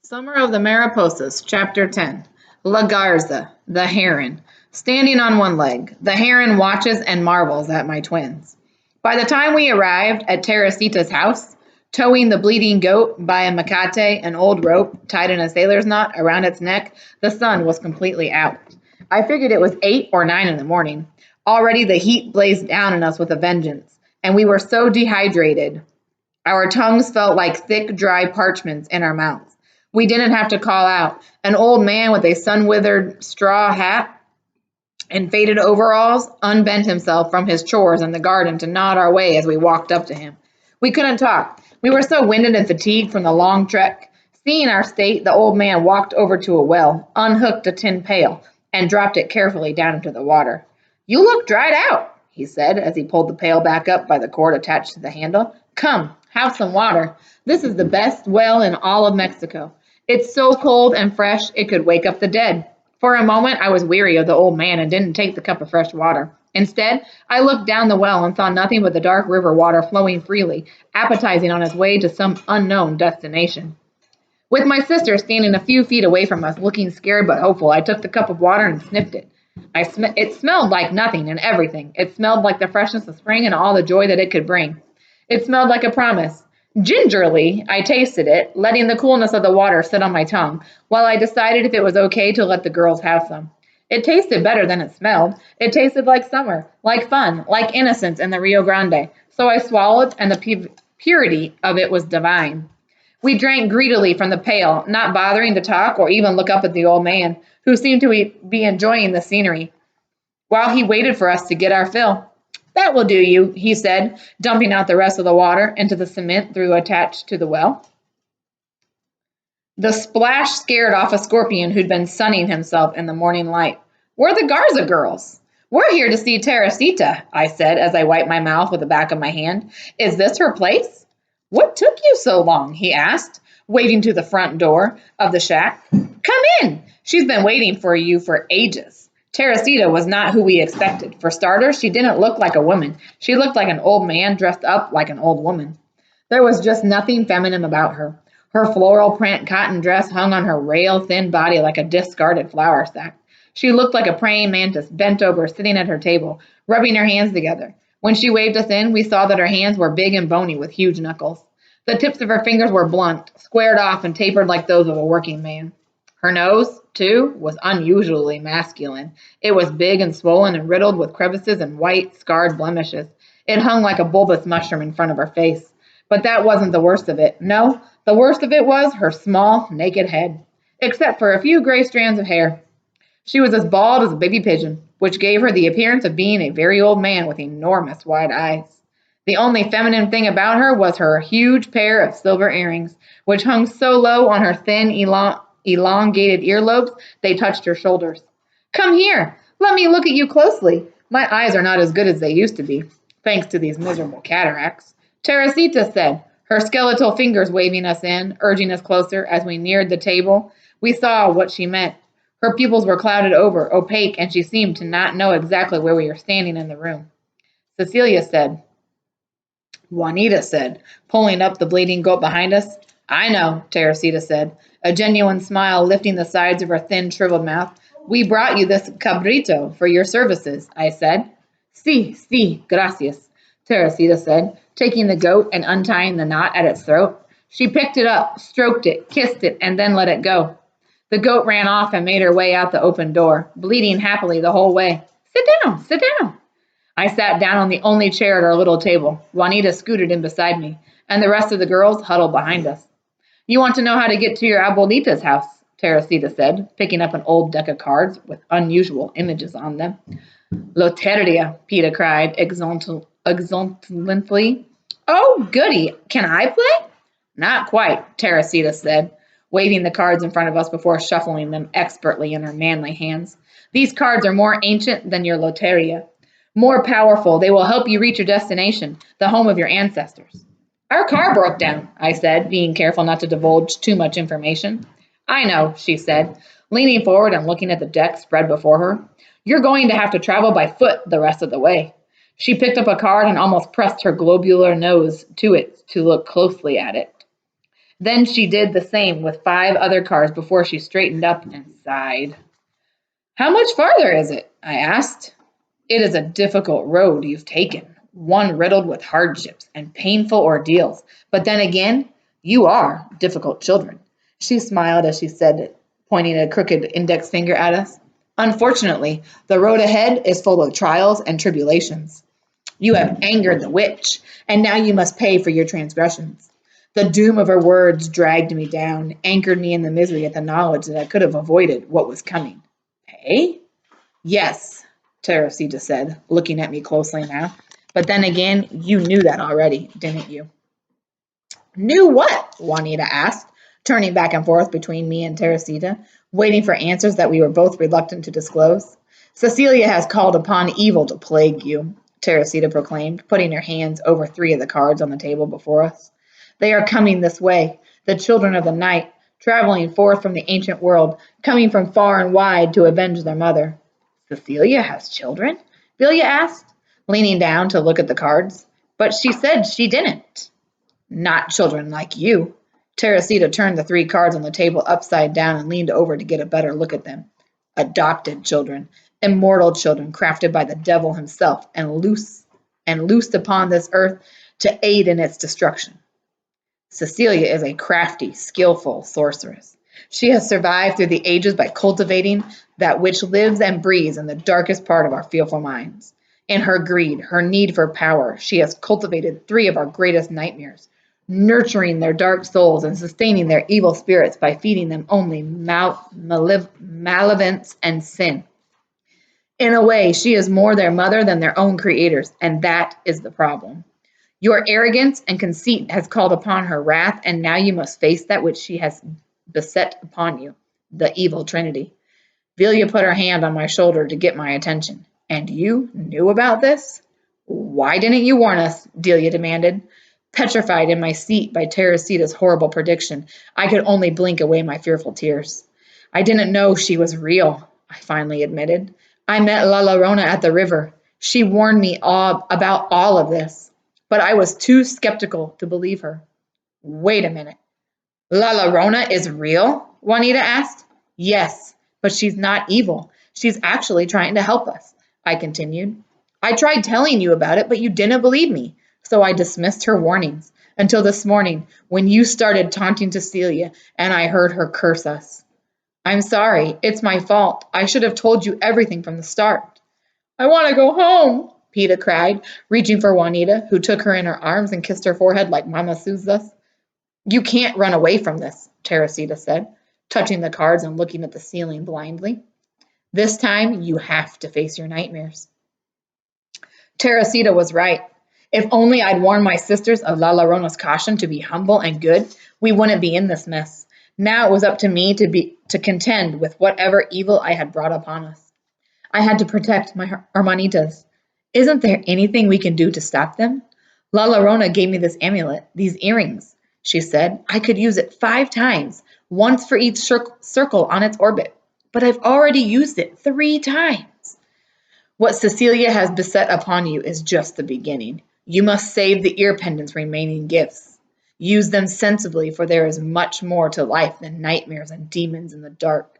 Summer of the Mariposas, Chapter 10. La Garza, the heron. Standing on one leg, the heron watches and marvels at my twins. By the time we arrived at Teresita's house, towing the bleeding goat by a macate, an old rope tied in a sailor's knot around its neck, the sun was completely out. I figured it was 8 or 9 in the morning. Already the heat blazed down on us with a vengeance, and we were so dehydrated. Our tongues felt like thick, dry parchments in our mouths. We didn't have to call out. An old man with a sun-withered straw hat and faded overalls unbent himself from his chores in the garden to nod our way as we walked up to him. We couldn't talk. We were so winded and fatigued from the long trek. Seeing our state, the old man walked over to a well, unhooked a tin pail, and dropped it carefully down into the water. "You look dried out," he said as he pulled the pail back up by the cord attached to the handle. "Come, have some water. This is the best well in all of Mexico. It's so cold and fresh it could wake up the dead." For a moment I was weary of the old man and didn't take the cup of fresh water. Instead, I looked down the well and saw nothing but the dark river water flowing freely, appetizing on its way to some unknown destination. With my sister standing a few feet away from us, looking scared but hopeful, I took the cup of water and sniffed it. It smelled like nothing and everything. It smelled like the freshness of spring and all the joy that it could bring. It smelled like a promise. Gingerly, I tasted it, letting the coolness of the water sit on my tongue, while I decided if it was okay to let the girls have some. It tasted better than it smelled. It tasted like summer, like fun, like innocence in the Rio Grande. So I swallowed, and the purity of it was divine. We drank greedily from the pail, not bothering to talk or even look up at the old man, who seemed to be enjoying the scenery, while he waited for us to get our fill. "That will do you," he said, dumping out the rest of the water into the cement through attached to the well. The splash scared off a scorpion who'd been sunning himself in the morning light. "We're the Garza girls." "We're here to see Teresita," I said as I wiped my mouth with the back of my hand. "Is this her place?" "What took you so long?" he asked, waving to the front door of the shack. "Come in. She's been waiting for you for ages." Teresita was not who we expected. For starters, she didn't look like a woman. She looked like an old man dressed up like an old woman. There was just nothing feminine about her. Her floral print cotton dress hung on her rail-thin body like a discarded flour sack. She looked like a praying mantis bent over, sitting at her table, rubbing her hands together. When she waved us in, we saw that her hands were big and bony with huge knuckles. The tips of her fingers were blunt, squared off, and tapered like those of a working man. Her nose, too, was unusually masculine. It was big and swollen and riddled with crevices and white, scarred blemishes. It hung like a bulbous mushroom in front of her face. But that wasn't the worst of it. No, the worst of it was her small, naked head, except for a few gray strands of hair. She was as bald as a baby pigeon, which gave her the appearance of being a very old man with enormous wide eyes. The only feminine thing about her was her huge pair of silver earrings, which hung so low on her thin, elongated earlobes they touched her shoulders. "Come here. Let me look at you closely. My eyes are not as good as they used to be, thanks to these miserable cataracts," Teresita said, her skeletal fingers waving us in, urging us closer. As we neared the table, we saw what she meant. Her pupils were clouded over, opaque, and she seemed to not know exactly where we were standing in the room. Juanita said, pulling up the bleeding goat behind us. "I know," Teresita said, a genuine smile lifting the sides of her thin, shriveled mouth. "We brought you this cabrito for your services," I said. Sí, gracias," Teresita said, taking the goat and untying the knot at its throat. She picked it up, stroked it, kissed it, and then let it go. The goat ran off and made her way out the open door, bleating happily the whole way. Sit down." I sat down on the only chair at our little table. Juanita scooted in beside me, and the rest of the girls huddled behind us. "You want to know how to get to your abuelita's house," Teresita said, picking up an old deck of cards with unusual images on them. "Loteria," Peter cried exultantly. "Oh, goody. Can I play?" "Not quite," Teresita said, waving the cards in front of us before shuffling them expertly in her manly hands. "These cards are more ancient than your Loteria. More powerful, they will help you reach your destination, the home of your ancestors." "Our car broke down," I said, being careful not to divulge too much information. "I know," she said, leaning forward and looking at the deck spread before her. "You're going to have to travel by foot the rest of the way." She picked up a card and almost pressed her globular nose to it to look closely at it. Then she did the same with 5 other cards before she straightened up and sighed. How much farther is it? I asked. It is a difficult road you've taken, one riddled with hardships and painful ordeals. But then again, you are difficult children. She smiled as she said it, pointing a crooked index finger at us. Unfortunately, the road ahead is full of trials and tribulations. You have angered the witch, and now you must pay for your transgressions. The doom of her words dragged me down, anchored me in the misery at the knowledge that I could have avoided what was coming. Pay? Yes, Teresita said, looking at me closely now. But then again, you knew that already, didn't you? Knew what? Juanita asked, turning back and forth between me and Teresita, waiting for answers that we were both reluctant to disclose. Cecilia has called upon evil to plague you, Teresita proclaimed, putting her hands over 3 of the cards on the table before us. They are coming this way, the children of the night, traveling forth from the ancient world, coming from far and wide to avenge their mother. Cecilia has children? Vilya asked, leaning down to look at the cards. But she said she didn't. Not children like you. Teresita turned the 3 cards on the table upside down and leaned over to get a better look at them. Adopted children, immortal children crafted by the devil himself and loosed upon this earth to aid in its destruction. Cecilia is a crafty, skillful sorceress. She has survived through the ages by cultivating that which lives and breathes in the darkest part of our fearful minds. In her greed, her need for power, she has cultivated 3 of our greatest nightmares, nurturing their dark souls and sustaining their evil spirits by feeding them only malevolence and sin. In a way, she is more their mother than their own creators, and that is the problem. Your arrogance and conceit has called upon her wrath, and now you must face that which she has beset upon you, the evil trinity. Vilya put her hand on my shoulder to get my attention. And you knew about this? Why didn't you warn us? Delia demanded. Petrified in my seat by Teresita's horrible prediction, I could only blink away my fearful tears. I didn't know she was real, I finally admitted. I met La Llorona at the river. She warned me about all of this, but I was too skeptical to believe her. Wait a minute. La Llorona is real? Juanita asked. Yes, but she's not evil. She's actually trying to help us, I continued. I tried telling you about it, but you didn't believe me, so I dismissed her warnings until this morning when you started taunting Cecilia and I heard her curse us. I'm sorry. It's my fault. I should have told you everything from the start. I want to go home, Peta cried, reaching for Juanita, who took her in her arms and kissed her forehead like Mama soothes us. You can't run away from this, Teresita said, touching the cards and looking at the ceiling blindly. This time, you have to face your nightmares. Teresita was right. If only I'd warned my sisters of La Llorona's caution to be humble and good, we wouldn't be in this mess. Now it was up to me to contend with whatever evil I had brought upon us. I had to protect my hermanitas. Isn't there anything we can do to stop them? La Llorona gave me this amulet, these earrings, she said. I could use it 5 times, once for each circle on its orbit. But I've already used it 3 times. What Cecilia has beset upon you is just the beginning. You must save the ear pendant's remaining gifts. Use them sensibly, for there is much more to life than nightmares and demons in the dark.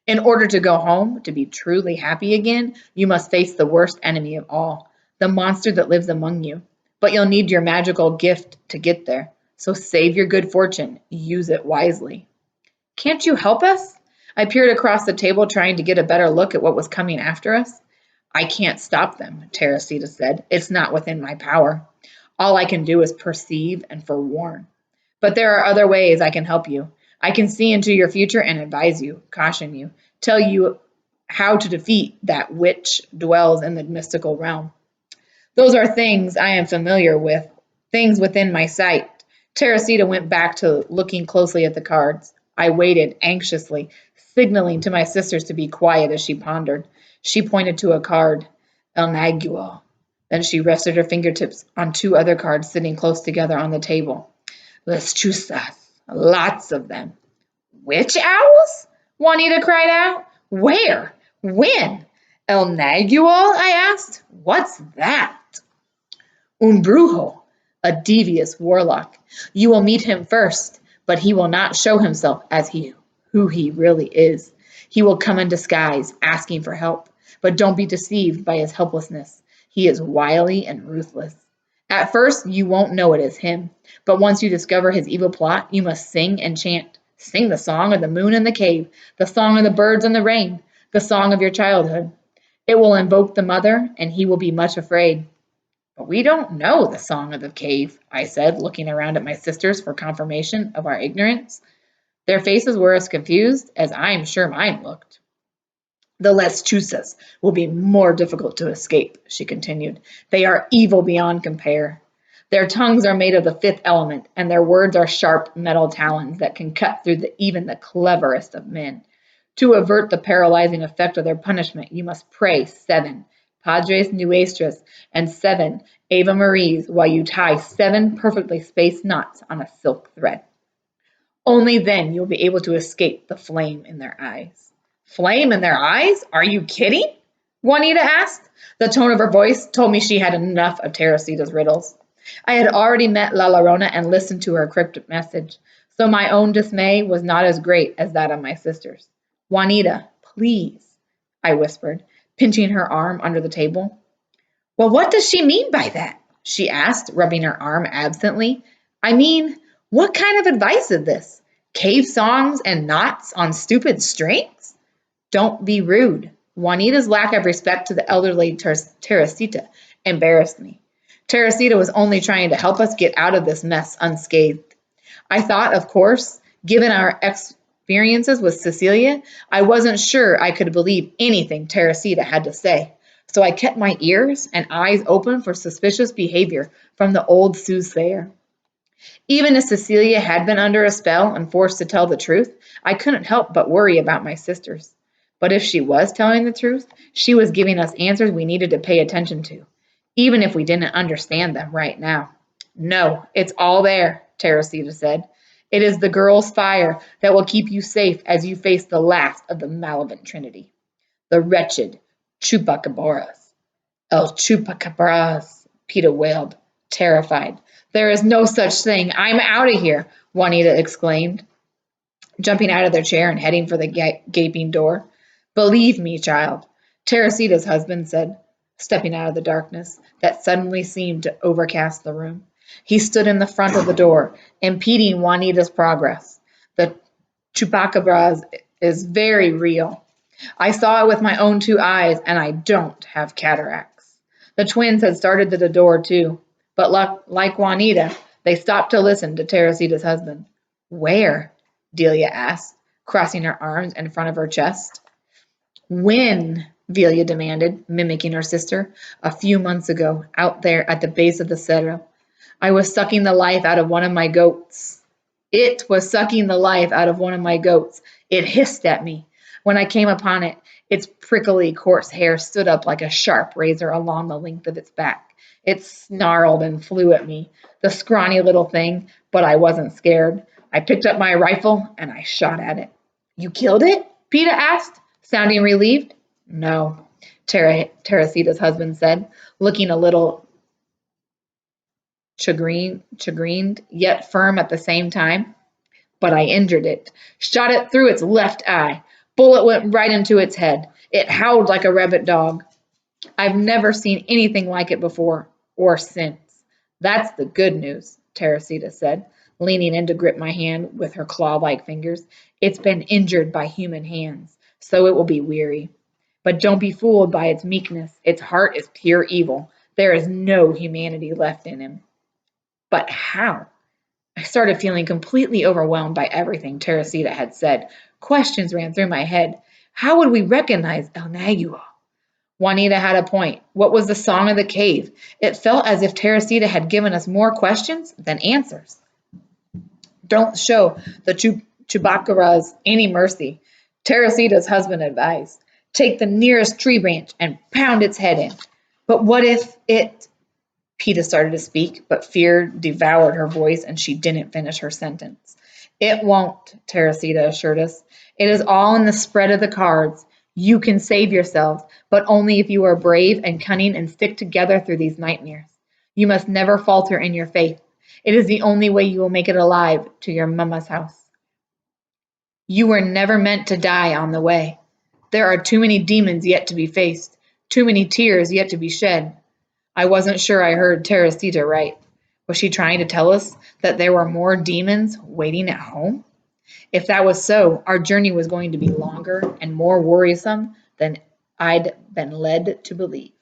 In order to go home, to be truly happy again, you must face the worst enemy of all, the monster that lives among you. But you'll need your magical gift to get there, so save your good fortune. Use it wisely. Can't you help us? I peered across the table trying to get a better look at what was coming after us. I can't stop them, Teresita said. It's not within my power. All I can do is perceive and forewarn. But there are other ways I can help you. I can see into your future and advise you, caution you, tell you how to defeat that which dwells in the mystical realm. Those are things I am familiar with, things within my sight. Teresita went back to looking closely at the cards. I waited anxiously, signaling to my sisters to be quiet as she pondered. She pointed to a card, El Nagual. Then she rested her fingertips on 2 other cards sitting close together on the table. Las chuzas, lots of them. Witch owls? Juanita cried out. Where? When? El Nagual? I asked. What's that? Un brujo, a devious warlock. You will meet him first, but he will not show himself as who he really is. He will come in disguise, asking for help, but don't be deceived by his helplessness. He is wily and ruthless. At first, you won't know it is him, but once you discover his evil plot, you must sing and chant. Sing the song of the moon in the cave, the song of the birds in the rain, the song of your childhood. It will invoke the mother, and he will be much afraid. But we don't know the song of the cave, I said, looking around at my sisters for confirmation of our ignorance. Their faces were as confused as I am sure mine looked. The Leschusas will be more difficult to escape, she continued. They are evil beyond compare. Their tongues are made of the fifth element, and their words are sharp metal talons that can cut through even the cleverest of men. To avert the paralyzing effect of their punishment, you must pray 7 Padres Nuestros and 7 Ave Maries while you tie 7 perfectly spaced knots on a silk thread. Only then you'll be able to escape the flame in their eyes. Flame in their eyes? Are you kidding? Juanita asked. The tone of her voice told me she had enough of Teresita's riddles. I had already met La Llorona and listened to her cryptic message, so my own dismay was not as great as that of my sisters. Juanita, please, I whispered, pinching her arm under the table. Well, what does she mean by that? She asked, rubbing her arm absently. I mean, what kind of advice is this? Cave songs and knots on stupid strings? Don't be rude. Juanita's lack of respect to the elderly Teresita embarrassed me. Teresita was only trying to help us get out of this mess unscathed. I thought, of course, given our experiences with Cecilia, I wasn't sure I could believe anything Teresita had to say, so I kept my ears and eyes open for suspicious behavior from the old soothsayer. Even if Cecilia had been under a spell and forced to tell the truth, I couldn't help but worry about my sisters. But if she was telling the truth, she was giving us answers we needed to pay attention to, even if we didn't understand them right now. No, it's all there, Teresita said. It is the girl's fire that will keep you safe as you face the last of the malevolent trinity, the wretched Chupacabras. El Chupacabras, Peter wailed, terrified. There is no such thing. I'm out of here, Juanita exclaimed, jumping out of their chair and heading for the gaping door. Believe me, child, Teresita's husband said, stepping out of the darkness that suddenly seemed to overcast the room. He stood in the front of the door, impeding Juanita's progress. The Chupacabras is very real. I saw it with my own 2 eyes, and I don't have cataracts. The twins had started to the door, too, but like Juanita, they stopped to listen to Teresita's husband. Where? Delia asked, crossing her arms in front of her chest. When? Velia demanded, mimicking her sister. A few months ago, out there at the base of the cerro. I was sucking the life out of one of my goats. It was sucking the life out of one of my goats. It hissed at me. When I came upon it, its prickly, coarse hair stood up like a sharp razor along the length of its back. It snarled and flew at me, the scrawny little thing, but I wasn't scared. I picked up my rifle and I shot at it. You killed it? Peeta asked, sounding relieved. No, Teresita's husband said, looking a little chagrined, yet firm at the same time. But I injured it, shot it through its left eye. Bullet went right into its head. It howled like a rabid dog. I've never seen anything like it before or since. That's the good news, Teresita said, leaning in to grip my hand with her claw-like fingers. It's been injured by human hands, so it will be weary. But don't be fooled by its meekness. Its heart is pure evil. There is no humanity left in him. But how? I started feeling completely overwhelmed by everything Teresita had said. Questions ran through my head. How would we recognize El Nagua? Juanita had a point. What was the song of the cave? It felt as if Teresita had given us more questions than answers. Don't show the Chupacabras any mercy, Teresita's husband advised. Take the nearest tree branch and pound its head in. But what if it... Peeta started to speak, but fear devoured her voice and she didn't finish her sentence. It won't, Teresita assured us. It is all in the spread of the cards. You can save yourselves, but only if you are brave and cunning and stick together through these nightmares. You must never falter in your faith. It is the only way you will make it alive to your mama's house. You were never meant to die on the way. There are too many demons yet to be faced, too many tears yet to be shed. I wasn't sure I heard Teresita right. Was she trying to tell us that there were more demons waiting at home? If that was so, our journey was going to be longer and more worrisome than I'd been led to believe.